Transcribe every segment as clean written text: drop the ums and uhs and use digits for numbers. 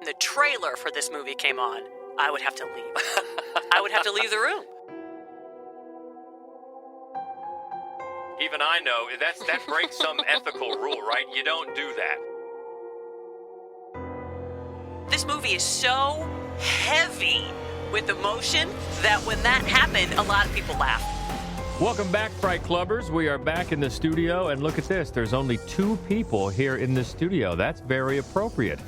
the trailer for this movie came on, I would have to leave. I would have to leave the room. Even I know that breaks some ethical rule, right? You don't do that. This movie is so heavy with emotion that when that happened, a lot of people laughed. Welcome back, Fright Clubbers. We are back in the studio, and look at this. There's only 2 people here in the studio. That's very appropriate,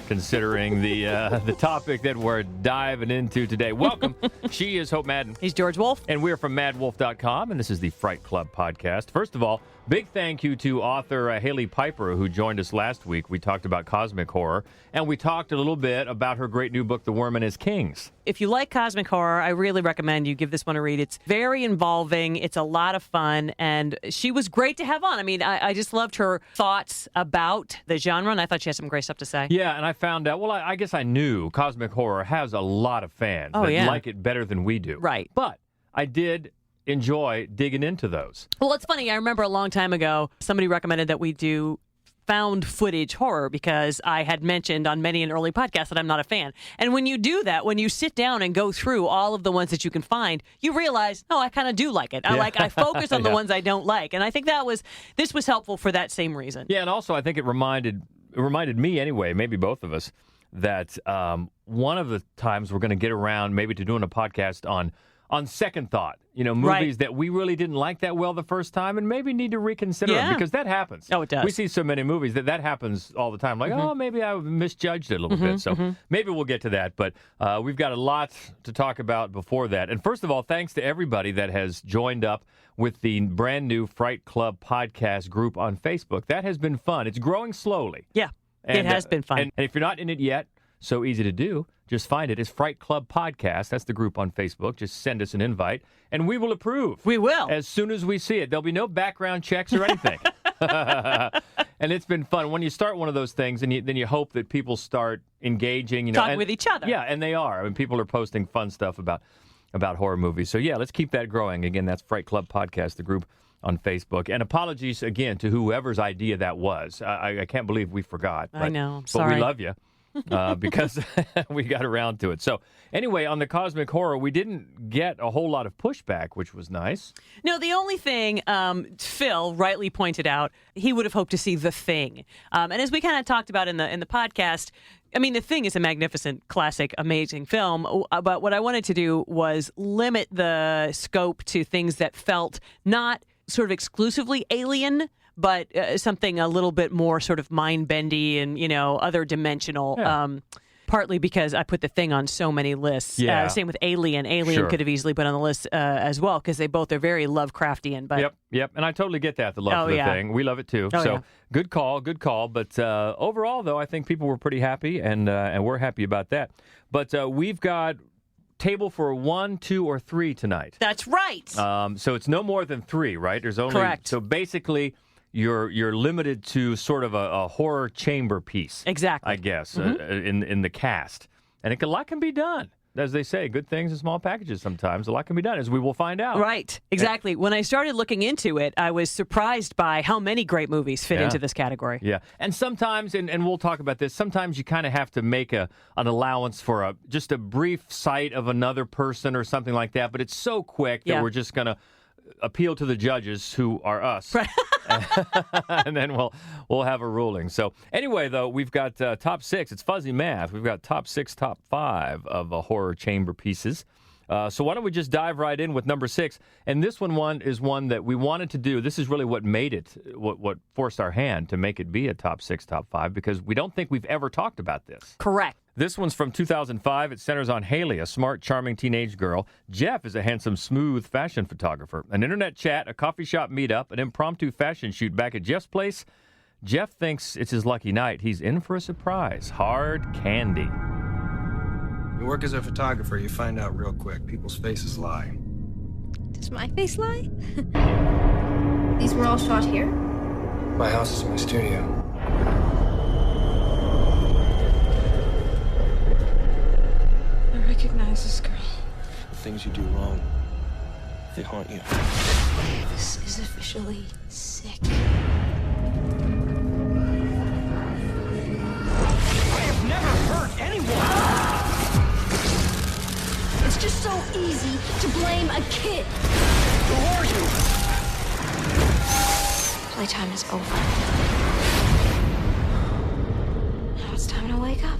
considering the topic that we're diving into today. Welcome. She is Hope Madden. He's George Wolf. And we're from madwolf.com, and this is the Fright Club podcast. First of all, big thank you to author Haley Piper, who joined us last week. We talked about cosmic horror, and we talked a little bit about her great new book, The Worm and His Kings. If you like cosmic horror, I really recommend you give this one a read. It's very involving. It's a lot of fun, and she was great to have on. I mean, I just loved her thoughts about the genre, and I thought she had some great stuff to say. Yeah, and I found out, well, I guess I knew cosmic horror has a lot of fans that like it better than we do. Right. But I did enjoy digging into those. Well, it's funny. I remember a long time ago, somebody recommended that we do found footage horror because I had mentioned on many an early podcast that I'm not a fan. And when you do that, when you sit down and go through all of the ones that you can find, you realize, oh, I kind of do like it. I focus on the ones I don't like. And I think this was helpful for that same reason. Yeah, and also I think it reminded me anyway, maybe both of us, that one of the times we're going to get around maybe to doing a podcast on second thought, movies that we really didn't like that well the first time and maybe need to reconsider them, because that happens. Oh, it does. We see so many movies that happens all the time. Like, maybe I misjudged it a little bit. So maybe we'll get to that. But we've got a lot to talk about before that. And first of all, thanks to everybody that has joined up with the brand new Fright Club podcast group on Facebook. That has been fun. It's growing slowly. Yeah, it has been fun. And if you're not in it yet, so easy to do. Just find it. It's Fright Club Podcast. That's the group on Facebook. Just send us an invite, and we will approve. We will. As soon as we see it. There'll be no background checks or anything. And it's been fun. When you start one of those things, and then you hope that people start engaging. Talking with each other. Yeah, and they are. I mean, people are posting fun stuff about horror movies. So, yeah, let's keep that growing. Again, that's Fright Club Podcast, the group on Facebook. And apologies, again, to whoever's idea that was. I can't believe we forgot. I know. I'm sorry. But we love you. Because we got around to it. So anyway, on the cosmic horror, we didn't get a whole lot of pushback, which was nice. No, the only thing Phil rightly pointed out, he would have hoped to see The Thing. And as we kind of talked about in the podcast, I mean, The Thing is a magnificent, classic, amazing film. But what I wanted to do was limit the scope to things that felt not sort of exclusively alien, but something a little bit more sort of mind-bendy and, other dimensional. Yeah. Partly because I put The Thing on so many lists. Yeah. Same with Alien. Alien could have easily been on the list as well, because they both are very Lovecraftian. But Yep. And I totally get that, the love for The Thing. We love it too. Good call. But overall, though, I think people were pretty happy, and we're happy about that. But we've got table for 1, 2, or 3 tonight. That's right. So it's no more than 3, right? There's only correct. So basically, you're limited to sort of a horror chamber piece. Exactly. I guess, in the cast. And a lot can be done. As they say, good things in small packages sometimes. A lot can be done, as we will find out. Right. Exactly. When I started looking into it, I was surprised by how many great movies fit into this category. Yeah. And sometimes, and we'll talk about this, sometimes you kind of have to make an allowance for just a brief sight of another person or something like that. But it's so quick that we're just going to appeal to the judges, who are us. Right. And then we'll have a ruling. So anyway, though, we've got top 6. It's fuzzy math. We've got top 6, top 5 of horror chamber pieces. So why don't we just dive right in with number 6? And this one is one that we wanted to do. This is really what made it, what forced our hand to make it be a top 6, top 5, because we don't think we've ever talked about this. Correct. This one's from 2005. It centers on Haley, a smart, charming teenage girl. Jeff is a handsome, smooth fashion photographer. An internet chat, a coffee shop meetup, an impromptu fashion shoot back at Jeff's place. Jeff thinks it's his lucky night. He's in for a surprise. Hard candy. You work as a photographer, you find out real quick. People's faces lie. Does my face lie? These were all shot here? My house is my studio. I recognize this girl. The things you do wrong, they haunt you. This is officially sick. I have never heard any just so easy to blame a kid. Who are you? Playtime is over. Now it's time to wake up.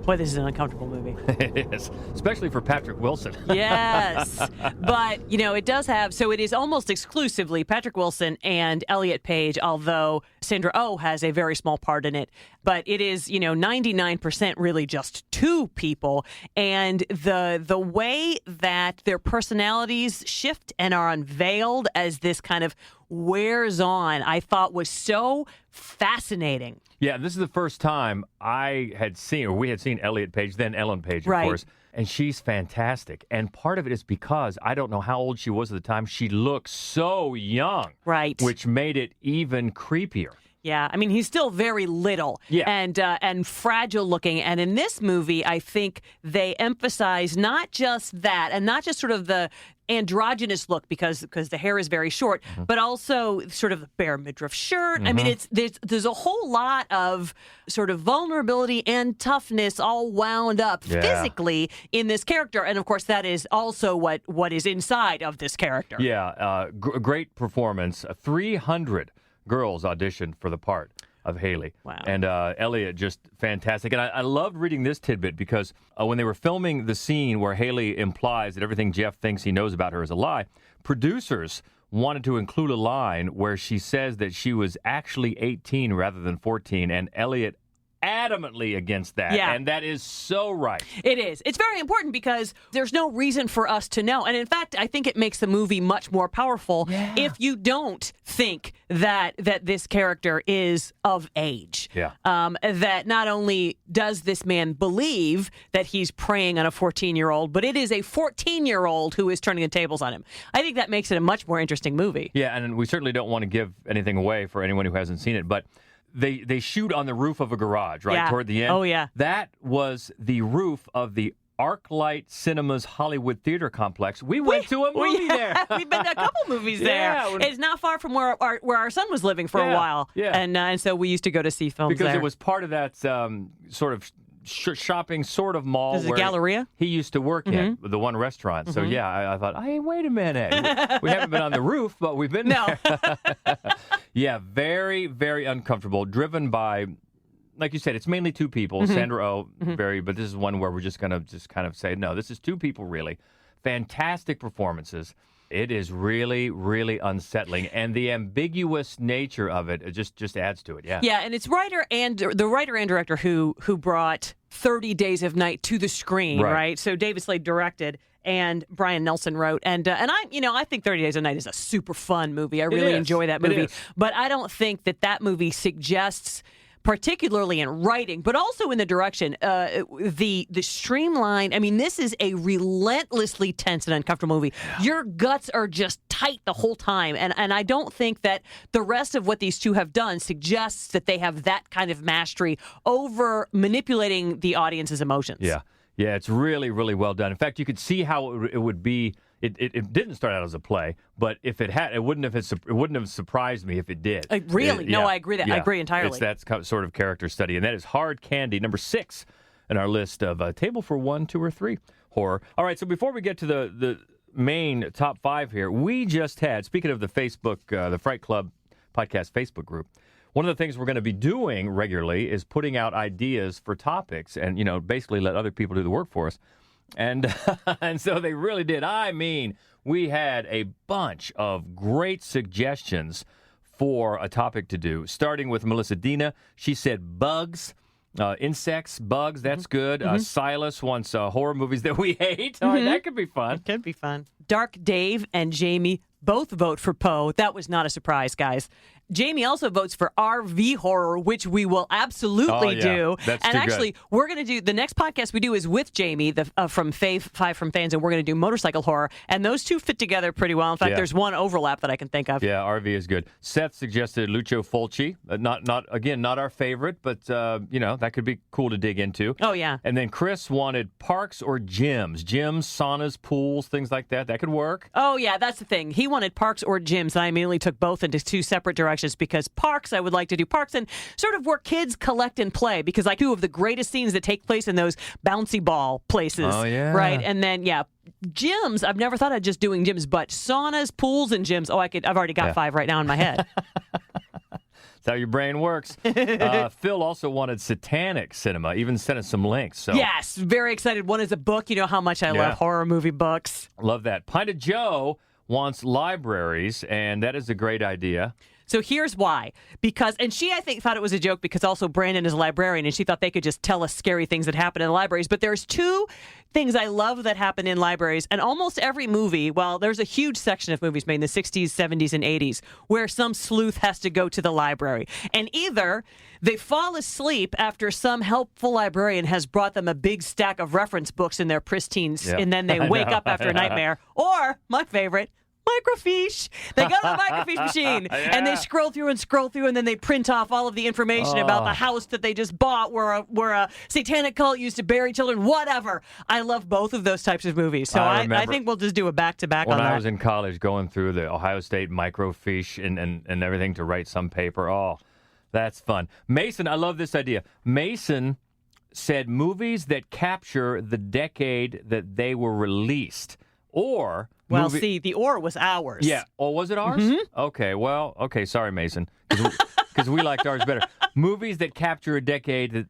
Boy, this is an uncomfortable movie. It is, especially for Patrick Wilson. Yes. But, it does have, so it is almost exclusively Patrick Wilson and Elliot Page, although Sandra Oh has a very small part in it. But it is, 99% really just two people. And the way that their personalities shift and are unveiled as this kind of wears on, I thought was so fascinating. Yeah, this is the first time we had seen Elliot Page, then Ellen Page, of Right. course. And she's fantastic. And part of it is because I don't know how old she was at the time. She looked so young. Right. Which made it even creepier. Yeah, I mean, he's still very little and fragile looking. And in this movie, I think they emphasize not just that and not just sort of the androgynous look because the hair is very short, but also sort of the bare midriff shirt. I mean, there's a whole lot of sort of vulnerability and toughness all wound up physically in this character. And of course, that is also what is inside of this character. Yeah, great performance. 300 girls auditioned for the part of Haley. Wow. And Elliot, just fantastic. And I loved reading this tidbit because when they were filming the scene where Haley implies that everything Jeff thinks he knows about her is a lie, producers wanted to include a line where she says that she was actually 18 rather than 14, and Elliot adamantly against that. Yeah. And that is so right. It is. It's very important because there's no reason for us to know. And in fact, I think it makes the movie much more powerful if you don't think that this character is of age. Yeah. That not only does this man believe that he's preying on a 14-year-old, but it is a 14-year-old who is turning the tables on him. I think that makes it a much more interesting movie. Yeah, and we certainly don't want to give anything away for anyone who hasn't seen it, but they shoot on the roof of a garage, right, Yeah. toward the end. Oh, yeah. That was the roof of the ArcLight Cinemas Hollywood Theater Complex. We went to a movie there. We've been to a couple movies there. Yeah. It's not far from where our son was living for a while. Yeah. And so we used to go to see films Because there. it was part of that sort of shopping sort of mall This is a where Galleria? he used to work at, the one restaurant. So, yeah, I thought, hey, wait a minute. We haven't been on the roof, but we've been there. Yeah, very, very uncomfortable, driven by, like you said, it's mainly two people. Sandra Oh, but this is one where we're just going to just kind of say, no, this is two people, really. Fantastic performances. It is really, really unsettling, and the ambiguous nature of it just adds to it. Yeah. Yeah, and it's the writer and director who brought 30 Days of Night to the screen, right? So David Slade directed and Brian Nelson wrote, and I think 30 Days of Night is a super fun movie. I really enjoy that movie, but I don't think that movie suggests, particularly in writing, but also in the direction, the streamline. I mean, this is a relentlessly tense and uncomfortable movie. Your guts are just tight the whole time, and I don't think that the rest of what these two have done suggests that they have that kind of mastery over manipulating the audience's emotions. Yeah, it's really, really well done. In fact, you could see how it would be. It didn't start out as a play, but if it had, it wouldn't have surprised me if it did. Really? No, I agree. I agree entirely. It's that sort of character study, and that is Hard Candy, number 6 in our list of Table for 1, 2, or 3 horror. All right, so before we get to the main top 5 here, we just had, speaking of the Facebook, the Fright Club podcast Facebook group, one of the things we're going to be doing regularly is putting out ideas for topics, and basically let other people do the work for us. And so they really did. I mean, we had a bunch of great suggestions for a topic to do, starting with Melissa Dina. She said bugs, insects, bugs, that's good. Silas wants horror movies that we hate. All right, that could be fun. It could be fun. Dark Dave and Jamie both vote for Poe. That was not a surprise, guys. Jamie also votes for RV horror, which we will absolutely do. That's and too actually, good. we're going to do the next podcast we do is with Jamie from Five from Fans, and we're going to do motorcycle horror. And those two fit together pretty well. In fact, there's one overlap that I can think of. Yeah, RV is good. Seth suggested Lucio Fulci. Not our favorite, but that could be cool to dig into. Oh yeah. And then Chris wanted parks or gyms, saunas, pools, things like that. That could work. Oh yeah, that's the thing. He wanted parks or gyms, and I immediately took both into two separate directions. attractions because parks, I would like to do parks and sort of where kids collect and play because like two of the greatest scenes that take place in those bouncy ball places. Oh, yeah. Right. And then, gyms. I've never thought of just doing gyms, but saunas, pools, and gyms. Oh, I've already got 5 right now in my head. That's how your brain works. Phil also wanted satanic cinema, even sent us some links. So Yes, very excited. One is a book. You know how much I love horror movie books. Love that. Pint of Joe wants libraries, and that is a great idea. So here's why. And she, I think, thought it was a joke because also Brandon is a librarian, and she thought they could just tell us scary things that happen in libraries. But there's 2 things I love that happen in libraries. And almost every movie, there's a huge section of movies made in the 60s, 70s, and 80s where some sleuth has to go to the library. And either they fall asleep after some helpful librarian has brought them a big stack of reference books in their pristine, and then they wake up after a nightmare. Or, my favorite, microfiche. They go to the microfiche machine and they scroll through, and then they print off all of the information about the house that they just bought where a satanic cult used to bury children, whatever. I love both of those types of movies. So I think we'll just do a back-to-back on that. When I was in college going through the Ohio State microfiche and everything to write some paper, that's fun. Mason, I love this idea. Mason said movies that capture the decade that they were released. Or the or was ours. Yeah. Oh, was it ours? Mm-hmm. Okay. Sorry, Mason, because we liked ours better. Movies that capture a decade that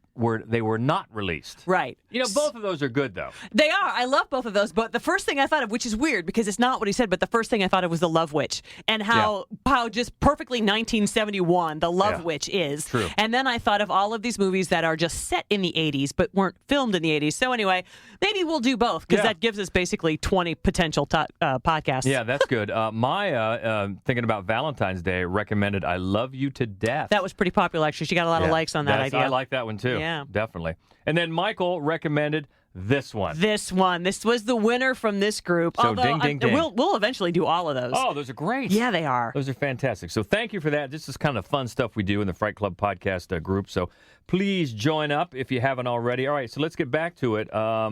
they were not released. Right. Both of those are good, though. They are. I love both of those. But the first thing I thought of, which is weird because it's not what he said, but the first thing I thought of was The Love Witch and how just perfectly 1971 The Love Witch is. True. And then I thought of all of these movies that are just set in the 80s but weren't filmed in the 80s. So anyway, maybe we'll do both because that gives us basically 20 potential podcasts. Yeah, that's good. Maya, thinking about Valentine's Day, recommended I Love You to Death. That was pretty popular, actually. She got a lot of likes on that idea. I like that one, too. Yeah. Definitely. And then Michael recommended this one. This was the winner from this group. So ding, ding. We'll eventually do all of those. Oh, those are great. Yeah, they are. Those are fantastic. So thank you for that. This is kind of fun stuff we do in the Fright Club podcast group. So please join up if you haven't already. All right, so let's get back to it.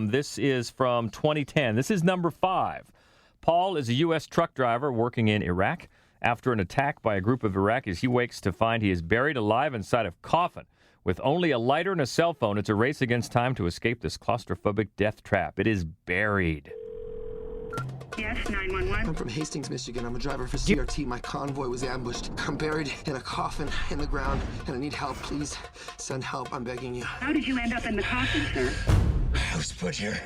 This is from 2010. This is number 5. Paul is a U.S. truck driver working in Iraq. After an attack by a group of Iraqis, he wakes to find he is buried alive inside a coffin. With only a lighter and a cell phone, it's a race against time to escape this claustrophobic death trap. It is buried. Yes, 911. I'm from Hastings, Michigan. I'm a driver for CRT. My convoy was ambushed. I'm buried in a coffin in the ground, and I need help. Please send help. I'm begging you. How did you end up in the coffin, sir? I was put here.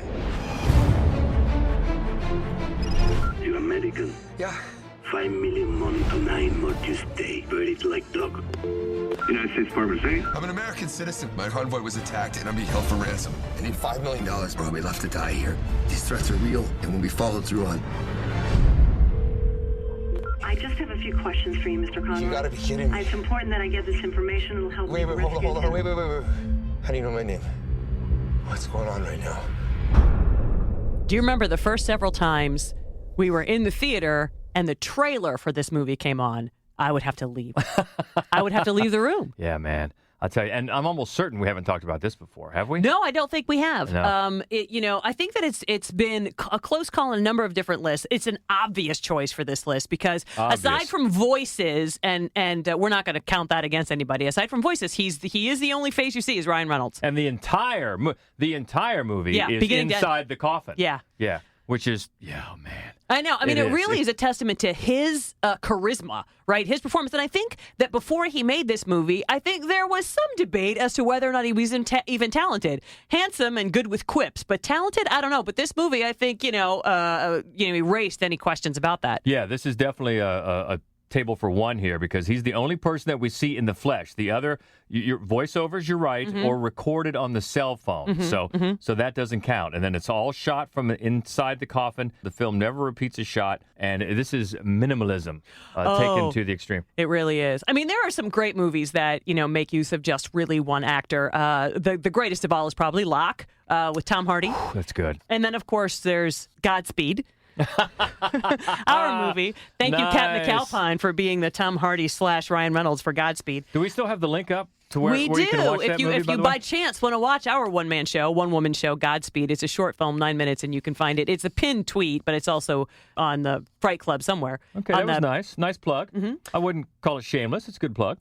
You American? Yeah. 5 million money to 9 more to stay. Buried like dog. United States Pharmacy? I'm an American citizen. My convoy was attacked, and I'm being held for ransom. I need $5 million, or I'll be left to die here. These threats are real and will be followed through on. I just have a few questions for you, Mr. Conroy. You gotta be kidding me. It's important that I get this information. It'll help me Wait, hold on. Wait. How do you know my name? What's going on right now? Do you remember the first several times we were in the theater and the trailer for this movie came on? I would have to leave. I would have to leave the room. Yeah, man. I'll tell you, and I'm almost certain we haven't talked about this before, have we? No, I don't think we have. No. I think that it's been a close call on a number of different lists. It's an obvious choice for this list because aside from voices, and we're not going to count that against anybody. Aside from voices, he is the only face you see is Ryan Reynolds, and the entire movie is inside the coffin. Yeah. Which is, oh man. I know. I mean, it really is a testament to his charisma, right? His performance. And I think that before he made this movie, I think there was some debate as to whether or not he was even talented. Handsome and good with quips, but talented, I don't know. But this movie, I think, erased any questions about that. Yeah, this is definitely a table for one here because he's the only person that we see in the flesh. The other, your voiceovers, you're right, or recorded on the cell phone. So that doesn't count. And then it's all shot from inside the coffin. The film never repeats a shot. And this is minimalism taken to the extreme. It really is. I mean, there are some great movies that, make use of just really one actor. The greatest of all is probably Locke with Tom Hardy. That's good. And then, of course, there's Godspeed. Our movie. Thank you, Kat McAlpine, for being the Tom Hardy / Ryan Reynolds for Godspeed. Do we still have the link up to where We you can do. watch that movie, If by you the way? by chance want to watch our one-man show, one-woman show, Godspeed, it's a short film, 9 minutes, and you can find it. It's a pinned tweet, but it's also on the Fright Club somewhere. Okay, that was nice. Nice plug. I wouldn't call it shameless. It's a good plug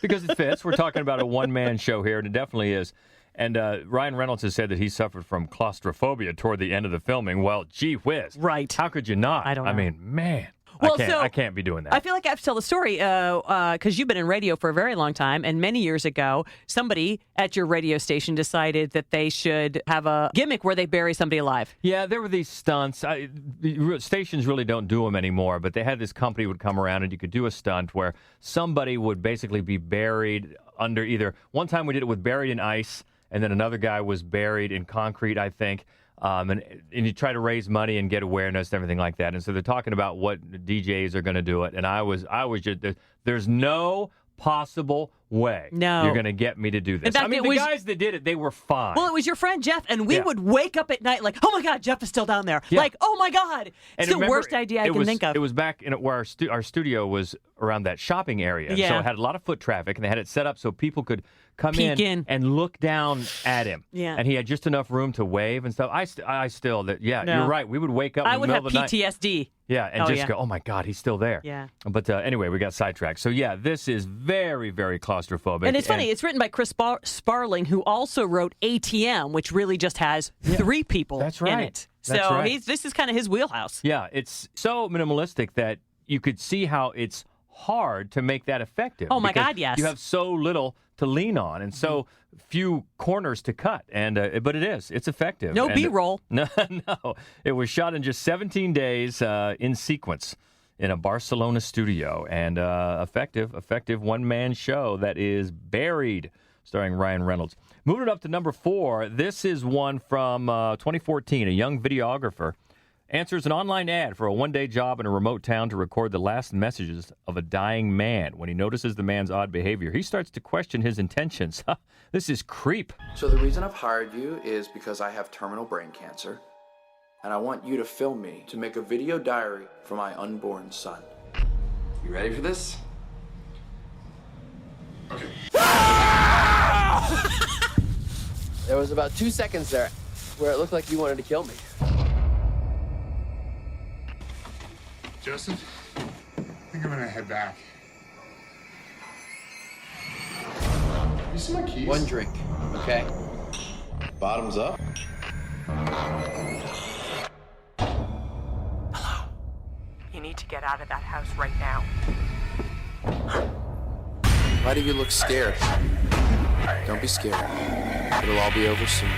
because it fits. We're talking about a one-man show here, and it definitely is. And Ryan Reynolds has said that he suffered from claustrophobia toward the end of the filming. Well, gee whiz. Right. How could you not? I don't know. I mean, man. Well, I can't be doing that. I feel like I have to tell the story because you've been in radio for a very long time, and many years ago, somebody at your radio station decided that they should have a gimmick where they bury somebody alive. Yeah, there were these stunts. The stations really don't do them anymore, but they had this company would come around and you could do a stunt where somebody would basically be buried under either. One time we did it with buried in ice, and then another guy was buried in concrete, I think. And you try to raise money and get awareness and everything like that. And so they're talking about what DJs are going to do it. And I was just, there's no possible way you're going to get me to do this. In fact, I mean, the guys that did it, they were fine. Well, it was your friend Jeff, and we would wake up at night like, oh my God, Jeff is still down there. Yeah. Like, oh my God. It's the worst idea I can think of. It was back in where our studio was around that shopping area. Yeah. So it had a lot of foot traffic, and they had it set up so people could come Peek in and look down at him. Yeah. And he had just enough room to wave and stuff. You're right. We would wake up in I the would middle have of the night. PTSD. Yeah, and go, oh my God, he's still there. Yeah. But anyway, we got sidetracked. So yeah, this is very, very claustrophobic. And it's funny, it's written by Chris Sparling, who also wrote ATM, which really just has 3 people That's right. in it. That's So right. this is kind of his wheelhouse. Yeah, it's so minimalistic that you could see how it's hard to make that effective. Oh, my because God, yes. You have so little to lean on and so few corners to cut. And but it's effective. No And B-roll. No. It was shot in just 17 days in sequence in a Barcelona studio. And effective one-man show that is Buried, starring Ryan Reynolds. Moving it up to number 4, this is one from 2014. A young videographer answers an online ad for a one-day job in a remote town to record the last messages of a dying man. When he notices the man's odd behavior, he starts to question his intentions. This is creep. So the reason I've hired you is because I have terminal brain cancer, and I want you to film me to make a video diary for my unborn son. You ready for this? Okay. There was about 2 seconds there where it looked like you wanted to kill me. Joseph, I think I'm gonna head back. You see my keys? One drink, okay? Bottoms up. Hello. You need to get out of that house right now. Why do you look scared? Don't be scared. It'll all be over soon.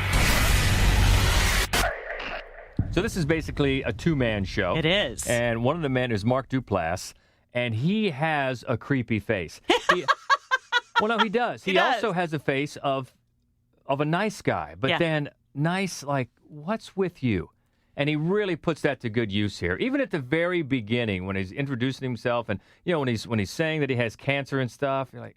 So this is basically a two-man show. It is. And one of the men is Mark Duplass, and he has a creepy face. Well, no, he does. He also has a face of a nice guy, but then nice, like, what's with you? And he really puts that to good use here. Even at the very beginning, when he's introducing himself, and when he's saying that he has cancer and stuff, you're like,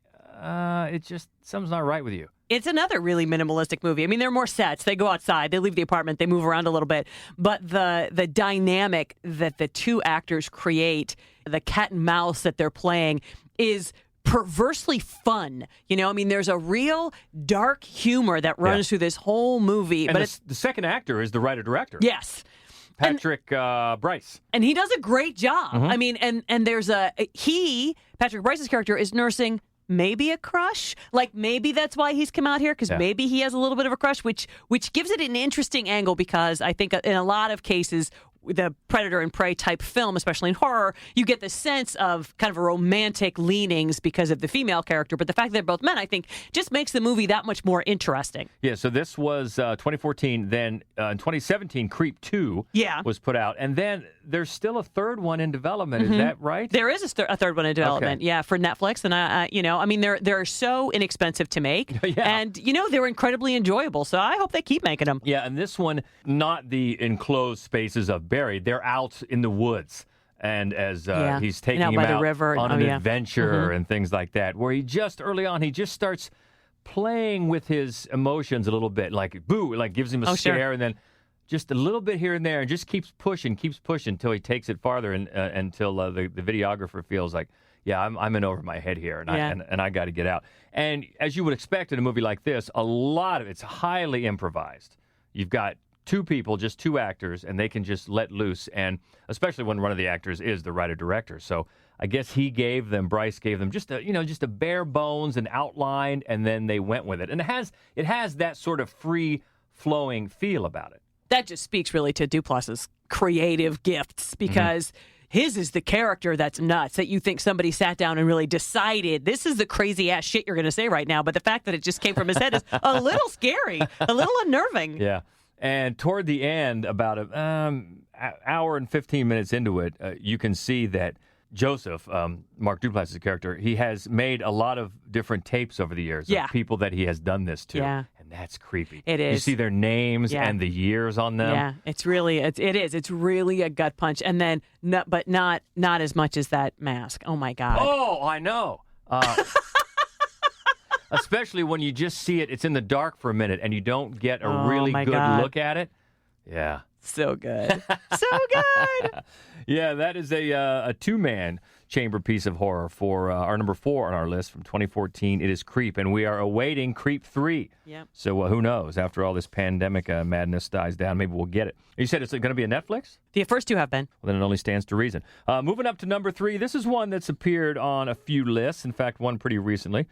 something's not right with you. It's another really minimalistic movie. I mean, there are more sets. They go outside. They leave the apartment. They move around a little bit. But the dynamic that the two actors create, the cat and mouse that they're playing, is perversely fun. I mean, there's a real dark humor that runs through this whole movie. And but the second actor is the writer-director. Yes. Patrick Bryce. And he does a great job. Mm-hmm. I mean, and there's Patrick Bryce's character is nursing maybe a crush. Like maybe that's why he's come out here, because maybe he has a little bit of a crush, which gives it an interesting angle, because I think in a lot of cases, the predator and prey type film, especially in horror, you get the sense of kind of a romantic leanings because of the female character. But the fact that they're both men, I think, just makes the movie that much more interesting. Yeah, so this was 2014. Then in 2017, Creep 2 was put out. And then there's still a third one in development. Mm-hmm. Is that right? There is a third one in development, for Netflix. And, I mean, they're so inexpensive to make. And, they're incredibly enjoyable. So I hope they keep making them. Yeah, and this one, not the enclosed spaces of Buried. They're out in the woods. And as he's taking him by out the river. on an adventure and things like that, where he just starts playing with his emotions a little bit, like boo, like gives him a scare, and then just a little bit here and there, and just keeps pushing until he takes it farther, and until the videographer feels like, yeah, I'm in over my head here, and I got to get out. And as you would expect in a movie like this, a lot of it's highly improvised. You've got two people, just two actors, and they can just let loose, and especially when one of the actors is the writer-director. So I guess Bryce gave them just a bare bones, an outline, and then they went with it. And it has that sort of free-flowing feel about it. That just speaks really to Duplass's creative gifts, because his is the character that's nuts, that you think somebody sat down and really decided, this is the crazy-ass shit you're going to say right now, but the fact that it just came from his head is a little scary, a little unnerving. Yeah. And toward the end, about an hour and 15 minutes into it, you can see that Joseph, Mark Duplass's character, he has made a lot of different tapes over the years of people that he has done this to. Yeah. And that's creepy. It is. You see their names and the years on them. Yeah, it's really a gut punch. And then, but not as much as that mask. Oh, my God. Oh, I know. Especially when you just see it, it's in the dark for a minute, and you don't get a really good look at it. Yeah. So good. So good. Yeah, that is a two-man chamber piece of horror for our number 4 on our list from 2014. It is Creep, and we are awaiting Creep 3. Yep. So who knows? After all this pandemic madness dies down, maybe we'll get it. You said it's going to be a Netflix? The first two have been. Well, then it only stands to reason. Moving up to number 3, this is one that's appeared on a few lists. In fact, one pretty recently.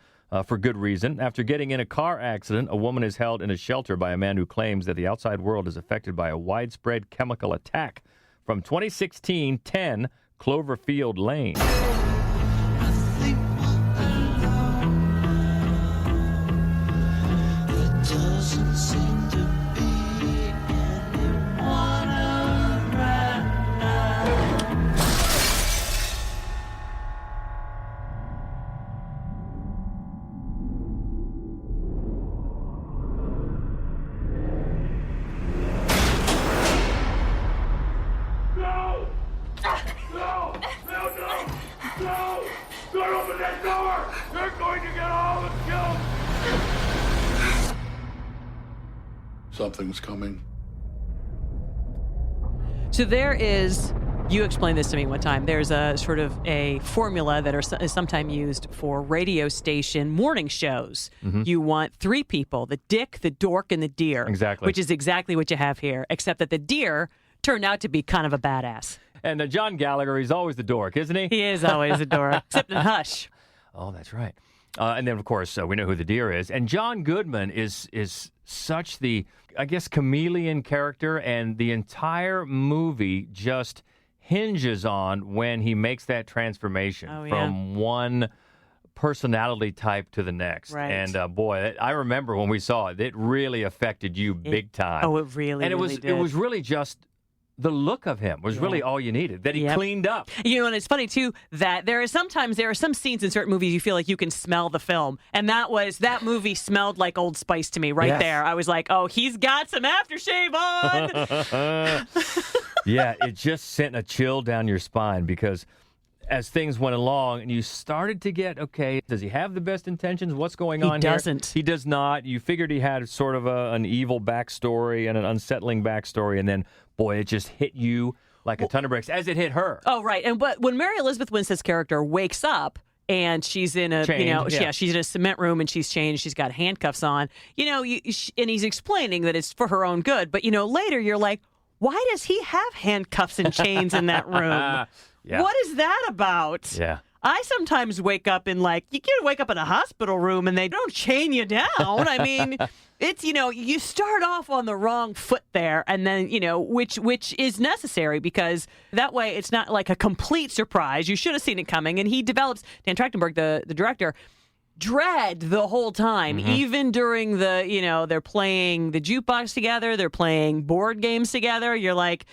For good reason. After getting in a car accident, a woman is held in a shelter by a man who claims that the outside world is affected by a widespread chemical attack. From 2016, 10 Cloverfield Lane. Don't open that door! They're going to get all of us killed! Something's coming. So there is, you explained this to me one time, there's a sort of a formula that is sometimes used for radio station morning shows. Mm-hmm. You want 3 people, the dick, the dork, and the deer. Exactly. Which is exactly what you have here, except that the deer turned out to be kind of a badass. And John Gallagher, he's always the dork, isn't he? He is always a dork, except in Hush. Oh, that's right. And then, of course, we know who the deer is. And John Goodman is such the, I guess, chameleon character, and the entire movie just hinges on when he makes that transformation from one personality type to the next. Right. And boy, I remember when we saw it, it really affected you big time. Oh, it really, and really did. It was really just the look of him was really all you needed, that he cleaned up. You know, and it's funny, too, that there are some scenes in certain movies you feel like you can smell the film. And that movie smelled like Old Spice to me there. I was like, oh, he's got some aftershave on. Yeah, it just sent a chill down your spine, because as things went along and you started to get, okay, does he have the best intentions? What's going on here? He doesn't. He does not. You figured he had sort of an evil backstory and an unsettling backstory, and then, boy, it just hit you like a ton of bricks, as it hit her. Oh, right. But when Mary Elizabeth Winstead's character wakes up and she's in she's in a cement room and she's chained, she's got handcuffs on, and he's explaining that it's for her own good. But, later you're like, why does he have handcuffs and chains in that room? Yeah. What is that about? Yeah. I sometimes wake up in you can't wake up in a hospital room and they don't chain you down. I mean, it's, you start off on the wrong foot there, and then, which is necessary, because that way it's not like a complete surprise. You should have seen it coming. And he develops, Dan Trachtenberg, the director, dread the whole time, even during the, they're playing the jukebox together, they're playing board games together. You're like,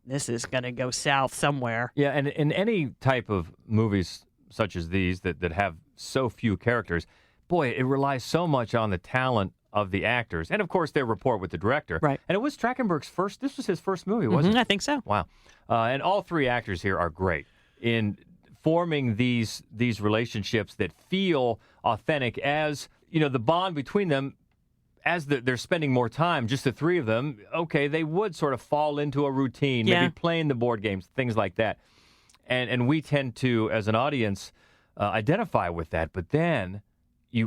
this is going to go south somewhere. Yeah, and in any type of movies such as these that have so few characters, boy, it relies so much on the talent of the actors, and of course their rapport with the director. Right. And it was Trachtenberg's this was his first movie, wasn't it? I think so. Wow. And all 3 actors here are great in forming these relationships that feel authentic, as, the bond between them. As they're spending more time, just the 3 of them, okay, they would sort of fall into a routine, maybe playing the board games, things like that. And we tend to, as an audience, identify with that. But then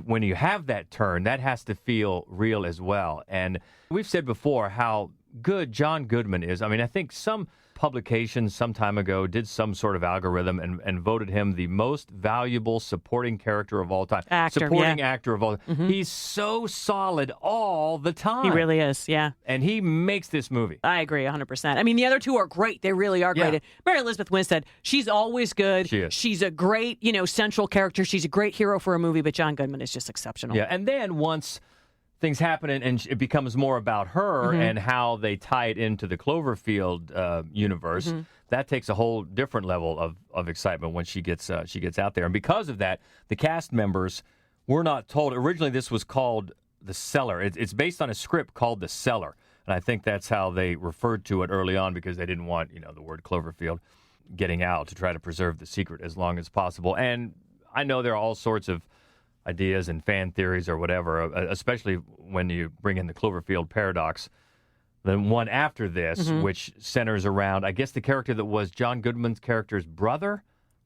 when you have that turn, that has to feel real as well. And we've said before how good John Goodman is. I mean, I think some publication some time ago did some sort of algorithm and voted him the most valuable supporting character of all time. Supporting actor of all time. Mm-hmm. He's so solid all the time. He really is, yeah. And he makes this movie. I agree 100%. I mean, the other two are great. They really are great. Mary Elizabeth Winstead, she's always good. She is. She's a great, central character. She's a great hero for a movie, but John Goodman is just exceptional. Yeah, and then once things happen and it becomes more about her and how they tie it into the Cloverfield universe. That takes a whole different level of excitement when she gets out there. And because of that, the cast members were not told. Originally, this was called The Cellar. It's based on a script called The Cellar. And I think that's how they referred to it early on because they didn't want, the word Cloverfield getting out to try to preserve the secret as long as possible. And I know there are all sorts of ideas and fan theories or whatever, especially when you bring in the Cloverfield paradox. The one after this, which centers around, I guess, the character that was John Goodman's character's brother,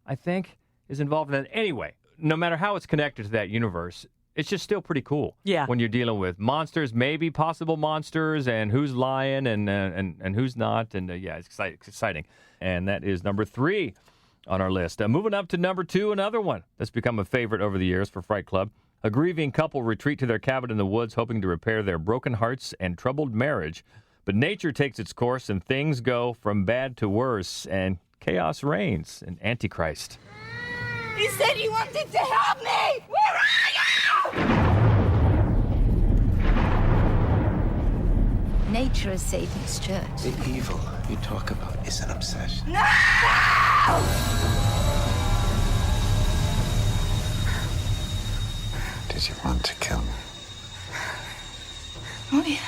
I think, is involved in it. Anyway, no matter how it's connected to that universe, it's just still pretty cool. Yeah. When you're dealing with monsters, maybe possible monsters, and who's lying and who's not. And it's exciting. And that is number 3 on our list. Moving up to number 2, another one that's become a favorite over the years for Fright Club. A grieving couple retreat to their cabin in the woods, hoping to repair their broken hearts and troubled marriage. But nature takes its course, and things go from bad to worse, and chaos reigns in Antichrist. You said you wanted to help me! Where are you? Nature is Satan's church. The evil you talk about is an obsession. No! Did you want to kill me? Not yet.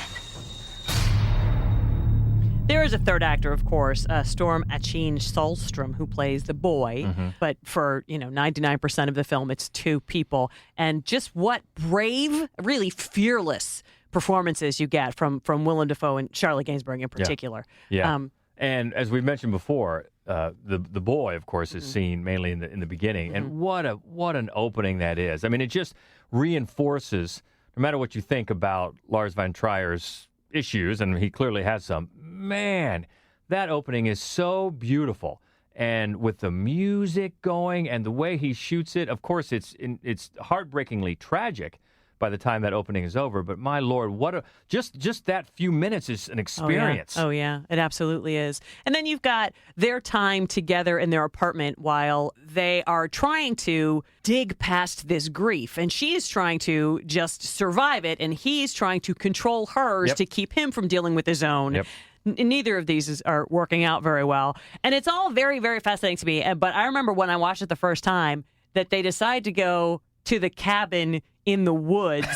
There is a third actor, of course, Storm Acheen Solstrom, who plays the boy. But for 99% of the film, it's 2 people, and just what brave, really fearless performances you get from Willem Dafoe and Charlotte Gainsbourg in particular. Yeah. And as we mentioned before, the boy, of course, is seen mainly in the beginning, and what an opening that is. I mean, it just reinforces, no matter what you think about Lars von Trier's issues, and he clearly has some, man, that opening is so beautiful. And with the music going and the way he shoots it, of course, it's heartbreakingly tragic by the time that opening is over. But my Lord, just that few minutes is an experience. Oh yeah, it absolutely is. And then you've got their time together in their apartment while they are trying to dig past this grief. And she is trying to just survive it, and he's trying to control hers to keep him from dealing with his own. Neither of these are working out very well. And it's all very, very fascinating to me. But I remember when I watched it the first time that they decide to go to the cabin in the woods.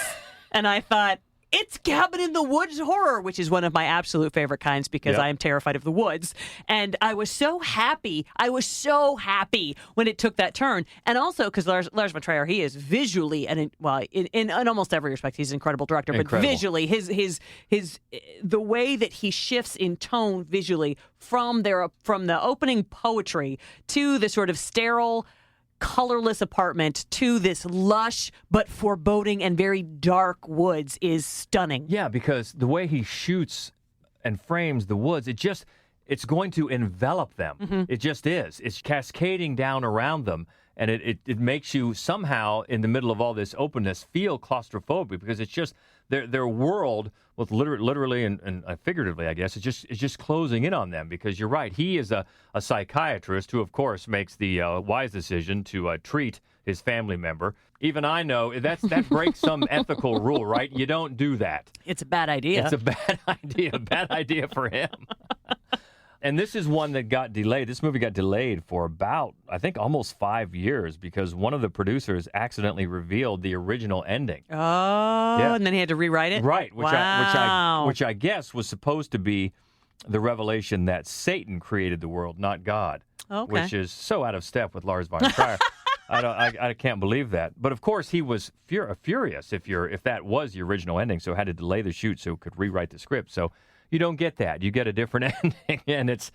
And I thought, it's cabin in the woods horror, which is one of my absolute favorite kinds because I am terrified of the woods. And I was so happy. When it took that turn. And also because Lars von Trier, he is visually, and in almost every respect, he's an incredible director. But visually, his the way that he shifts in tone visually from the opening poetry to the sort of sterile, colorless apartment to this lush but foreboding and very dark woods is stunning. Yeah, because the way he shoots and frames the woods, it's going to envelop them. It just is. It's cascading down around them, and it makes you somehow, in the middle of all this openness, feel claustrophobic because it's just their world, with literally and figuratively, I guess, it's just closing in on them. Because you're right, he is a psychiatrist who, of course, makes the wise decision to treat his family member. Even I know that breaks some ethical rule, right? You don't do that. It's a bad idea. It's a bad idea. A bad idea for him. And this is one that got delayed. This movie got delayed for about, I think, almost 5 years because one of the producers accidentally revealed the original ending. Oh, and then he had to rewrite it? Right, which wow. which I guess was supposed to be the revelation that Satan created the world, not God. Okay. Which is so out of step with Lars von Trier. I can't believe that. But of course, he was furious if that was the original ending, so had to delay the shoot so he could rewrite the script. So you don't get that. You get a different ending, and it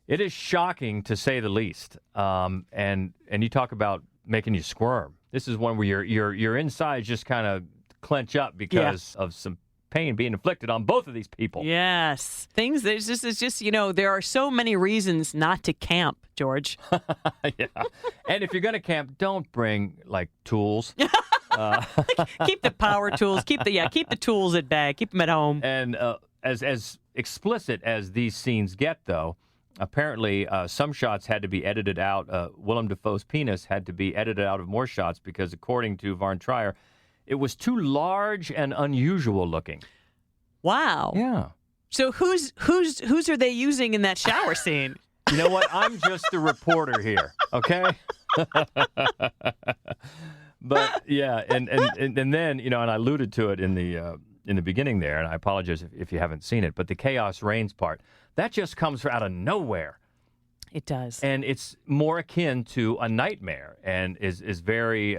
is shocking to say the least. And you talk about making you squirm. This is one where your insides just kind of clench up because of some pain being inflicted on both of these people. Yes. It's just, there are so many reasons not to camp, George. Yeah. And if you're going to camp, don't bring, like, tools. Keep the power tools. Keep the tools at bay. Keep them at home. And as explicit as these scenes get, though, apparently some shots had to be edited out. Willem Dafoe's penis had to be edited out of more shots because, according to Von Trier, it was too large and unusual looking. Wow. Yeah. So who's are they using in that shower scene? You know what? I'm just the reporter here, okay? But yeah, and then, and I alluded to it in the beginning there, and I apologize if you haven't seen it, but the chaos reigns part, that just comes out of nowhere. It does. And it's more akin to a nightmare, and is very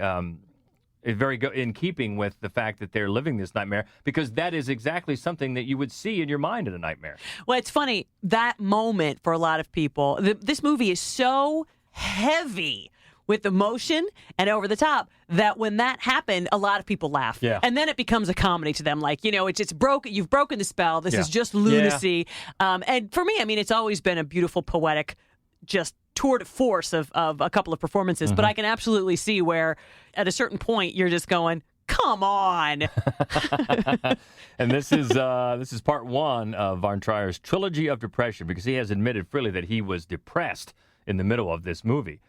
in keeping with the fact that they're living this nightmare, because that is exactly something that you would see in your mind in a nightmare. Well, it's funny, that moment for a lot of people, this movie is so heavy with emotion and over the top that when that happened, a lot of people laugh. Yeah. And then it becomes a comedy to them. Like, it's broken. You've broken the spell. This is just lunacy. Yeah. And for me, it's always been a beautiful, poetic, just tour de force of a couple of performances. But I can absolutely see where at a certain point you're just going, come on. And this is part one of Von Trier's trilogy of depression, because he has admitted freely that he was depressed in the middle of this movie.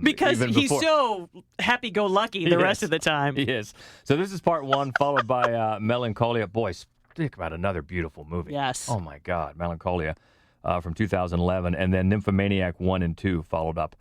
Because he's so happy-go-lucky the rest of the time. Yes. So this is part one, followed by Melancholia. Boy, think about another beautiful movie. Yes. Oh, my God. Melancholia from 2011. And then Nymphomaniac 1 and 2 followed up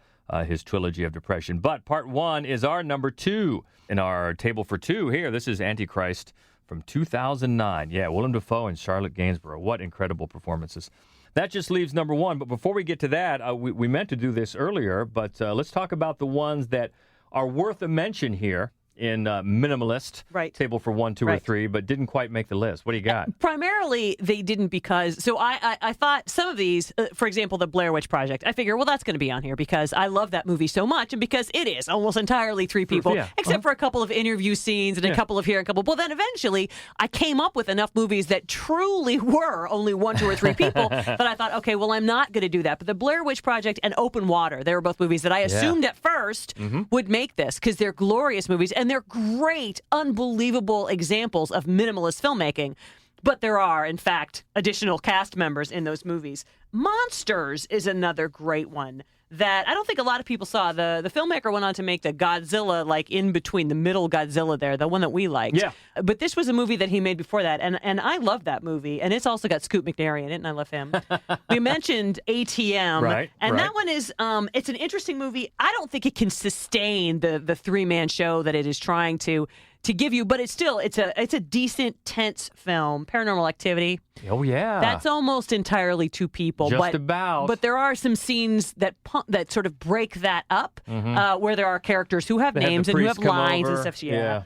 his trilogy of depression. But part one is our number 2 in our table for 2 here. This is Antichrist from 2009. Yeah, Willem Dafoe and Charlotte Gainsbourg. What incredible performances. That just leaves number 1. But before we get to that, we meant to do this earlier, but let's talk about the ones that are worth a mention here in minimalist table for 1, 2, or 3, but didn't quite make the list. What do you got? Primarily, they didn't because... So I thought some of these, for example, the Blair Witch Project, I figure, well, that's going to be on here because I love that movie so much and because it is almost entirely 3 people, except for a couple of interview scenes and a couple of here and a couple... Well, then eventually, I came up with enough movies that truly were only 1, 2, or 3 people that I thought, okay, well, I'm not going to do that. But the Blair Witch Project and Open Water, they were both movies that I assumed at first would make this because they're glorious movies. And they're great, unbelievable examples of minimalist filmmaking. But there are, in fact, additional cast members in those movies. Monsters is another great one that I don't think a lot of people saw. The filmmaker went on to make the Godzilla, like in between, the middle Godzilla there, the one that we liked. Yeah. But this was a movie that he made before that, and I love that movie. And it's also got Scoot McNairy in it, and I love him. We mentioned ATM, and that one is it's an interesting movie. I don't think it can sustain the 3-man show that it is trying to give you, but it's a decent, tense film. Paranormal Activity. Oh yeah, that's almost entirely 2 people. But there are some scenes that sort of break that up, where there are characters who have names and who have lines and stuff. Yeah.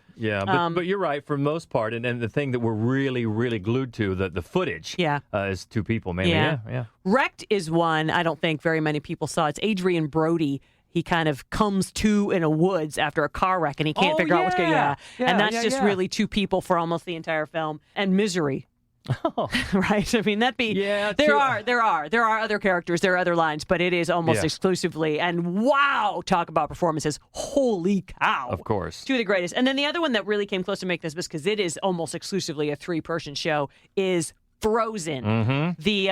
But you're right for the most part, and the thing that we're really, really glued to, the footage, is 2 people mainly. Yeah. Wrecked is one I don't think very many people saw. It's Adrian Brody. He kind of comes to in a woods after a car wreck, and he can't figure out what's going on. And that's just really 2 people for almost the entire film. And Misery. Oh. Right? I mean, there are other characters, there are other lines, but it is almost exclusively, and wow, talk about performances. Holy cow. Of course. 2 of the greatest. And then the other one that really came close to make this, because it is almost exclusively a 3-person show, is Frozen. The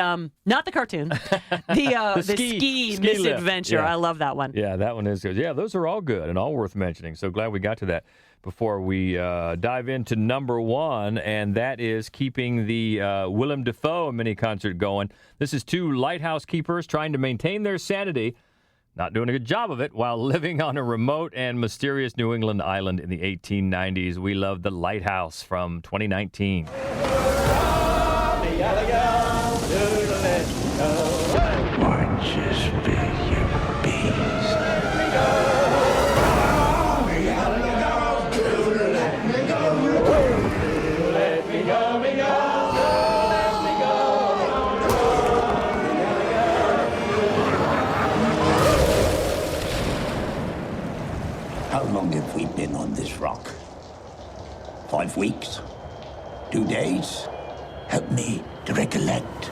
not the cartoon, the ski misadventure. I love that one. Yeah, that one is good. Yeah, those are all good and all worth mentioning. So glad we got to that before we dive into number 1, and that is keeping the Willem Dafoe mini concert going. This is 2 lighthouse keepers trying to maintain their sanity, not doing a good job of it, while living on a remote and mysterious New England island in the 1890s. We love The Lighthouse from 2019. Watch this video, bees. weeks? 2 days? Help me to recollect.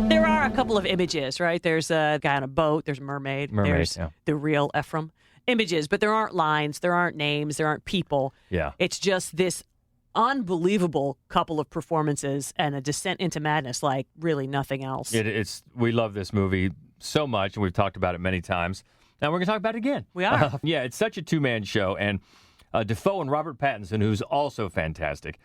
There are a couple of images, right? There's a guy on a boat. There's a mermaid. There's the real Ephraim. Images, but there aren't lines. There aren't names. There aren't people. Yeah. It's just this unbelievable couple of performances and a descent into madness like really nothing else. We love this movie so much, and we've talked about it many times. Now we're going to talk about it again. We are. Yeah, it's such a two-man show, and Defoe and Robert Pattinson, who's also fantastic,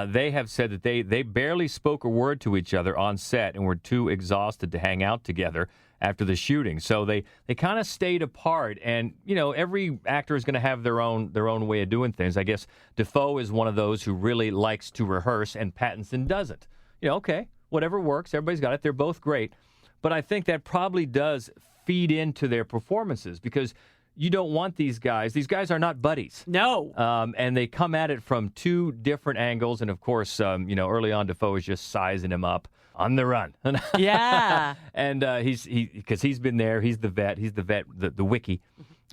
they have said that they barely spoke a word to each other on set and were too exhausted to hang out together after the shooting. So they kind of stayed apart, and every actor is going to have their own way of doing things. I guess Defoe is one of those who really likes to rehearse, and Pattinson doesn't. Okay, whatever works. Everybody's got it. They're both great, but I think that probably does feed into their performances because you don't want these guys. These guys are not buddies. No. And they come at it from two different angles, and of course, early on, Defoe is just sizing him up. On the run. Yeah. And because he's been there. He's the vet, the wiki.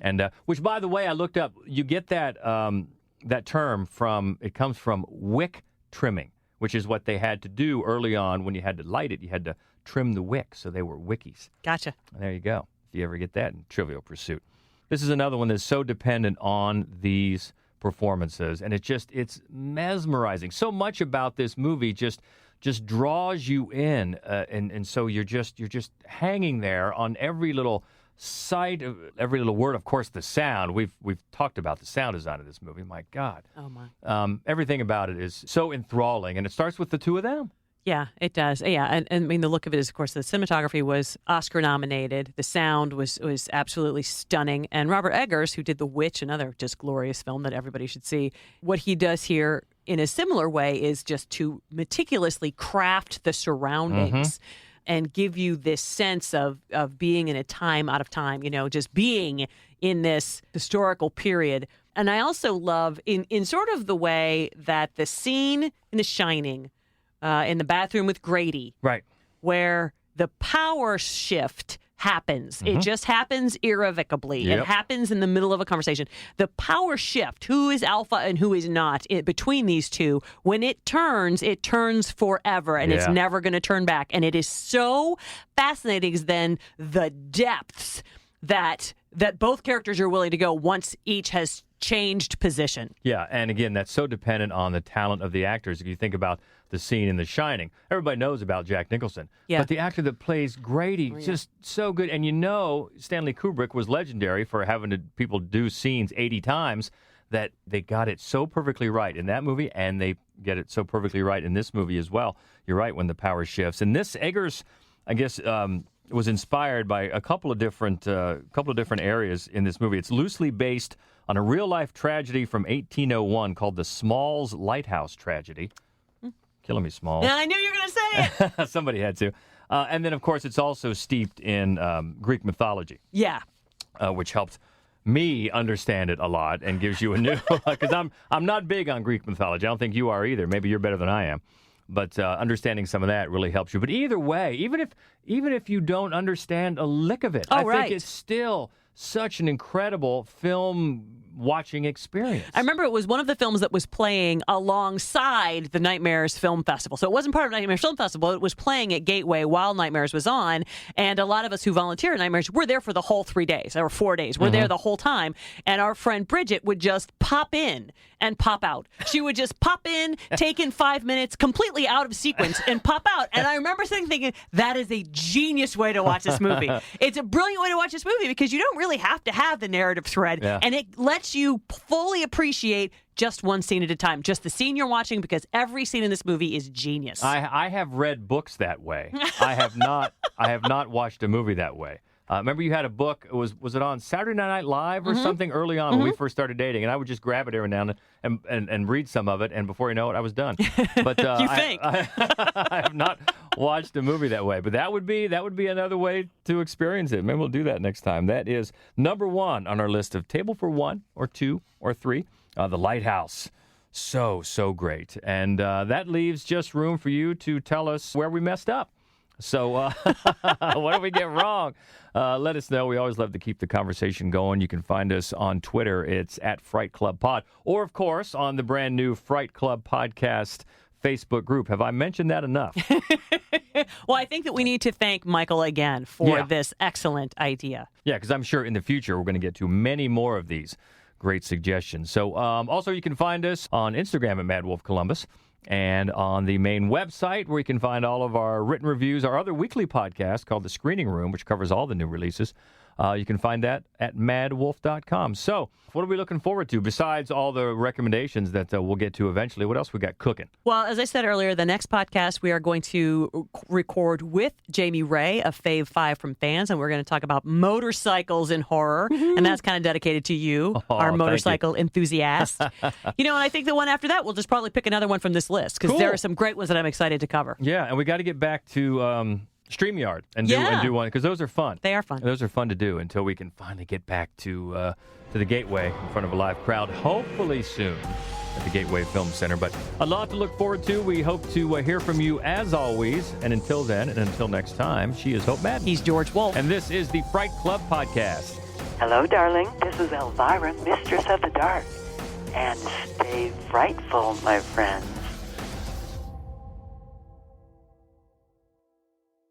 And which, by the way, I looked up. You get that term it comes from wick trimming, which is what they had to do early on when you had to light it. You had to trim the wick, so they were wickies. Gotcha. And there you go. If you ever get that in Trivial Pursuit. This is another one that's so dependent on these performances, and it's mesmerizing. So much about this movie just draws you in, and so you're just hanging there on every little sight, every little word. Of course, the sound. We've talked about the sound design of this movie. My God, oh my! Everything about it is so enthralling, and it starts with the two of them. Yeah, it does. Yeah, and I mean the look of it is, of course, the cinematography was Oscar nominated. The sound was absolutely stunning, and Robert Eggers, who did The Witch, another just glorious film that everybody should see, what he does here in a similar way is just to meticulously craft the surroundings and give you this sense of being in a time out of time, just being in this historical period. And I also love in sort of the way that the scene in The Shining, in the bathroom with Grady, right, where the power shift happens. It just happens irrevocably. Yep. It happens in the middle of a conversation. The power shift, who is alpha and who is not, between these two, when it turns forever, and it's never going to turn back. And it is so fascinating then the depths that both characters are willing to go once each has changed position. Yeah, and again, that's so dependent on the talent of the actors. If you think about the scene in The Shining, everybody knows about Jack Nicholson. Yeah. But the actor that plays Grady, just so good. And Stanley Kubrick was legendary for having people do scenes 80 times, that they got it so perfectly right in that movie, and they get it so perfectly right in this movie as well. You're right, when the power shifts. And this, Eggers, I guess, was inspired by a couple of different areas in this movie. It's loosely based on a real-life tragedy from 1801 called the Smalls Lighthouse Tragedy. Killing me, Smalls. I knew you were going to say it. Somebody had to. And then, of course, it's also steeped in Greek mythology. Yeah. Which helped me understand it a lot and gives you a new... Because I'm not big on Greek mythology. I don't think you are either. Maybe you're better than I am. But understanding some of that really helps you. But either way, even if you don't understand a lick of it, I think it's still such an incredible film watching experience. I remember it was one of the films that was playing alongside the Nightmares Film Festival. So it wasn't part of Nightmares Film Festival. It was playing at Gateway while Nightmares was on. And a lot of us who volunteer at Nightmares were there for the whole 3 days or 4 days. We're there the whole time. And our friend Bridget would just pop in and pop out. She would just pop in, take in 5 minutes, completely out of sequence, and pop out. And I remember thinking, that is a genius way to watch this movie. It's a brilliant way to watch this movie because you don't really have to have the narrative thread. Yeah. And it lets you fully appreciate just one scene at a time, just the scene you're watching, because every scene in this movie is genius. I have read books that way. I have not watched a movie that way. Remember, you had a book. Was it on Saturday Night Live or something early on when we first started dating? And I would just grab it every now and then and read some of it. And before you know it, I was done. But you think? I have not watched a movie that way. But that would be another way to experience it. Maybe we'll do that next time. That is number one on our list of table for one or two or three. The Lighthouse. So great. And that leaves just room for you to tell us where we messed up. So what did we get wrong? Let us know. We always love to keep the conversation going. You can find us on Twitter. It's at Fright Club Pod. Or, of course, on the brand new Fright Club Podcast Facebook group. Have I mentioned that enough? Well, I think that we need to thank Michael again for this excellent idea. Yeah, because I'm sure in the future we're going to get to many more of these great suggestions. So also you can find us on Instagram at Mad Wolf Columbus and on the main website where you can find all of our written reviews, our other weekly podcast called The Screening Room, which covers all the new releases. You can find that at madwolf.com. So what are we looking forward to besides all the recommendations that we'll get to eventually? What else we got cooking? Well, as I said earlier, the next podcast we are going to record with Jamie Ray of Fave 5 from Fans, and we're going to talk about motorcycles in horror, and that's kind of dedicated to you, our motorcycle enthusiast. And I think the one after that, we'll just probably pick another one from this list, because there are some great ones that I'm excited to cover. Yeah, and we got to get back to StreamYard and do one, because those are fun. They are fun. Those are fun to do until we can finally get back to the Gateway in front of a live crowd, hopefully soon at the Gateway Film Center. But a lot to look forward to. We hope to hear from you as always. And until then, and until next time, she is Hope Madden. He's George Wolf. And this is the Fright Club Podcast. Hello, darling. This is Elvira, Mistress of the Dark. And stay frightful, my friend.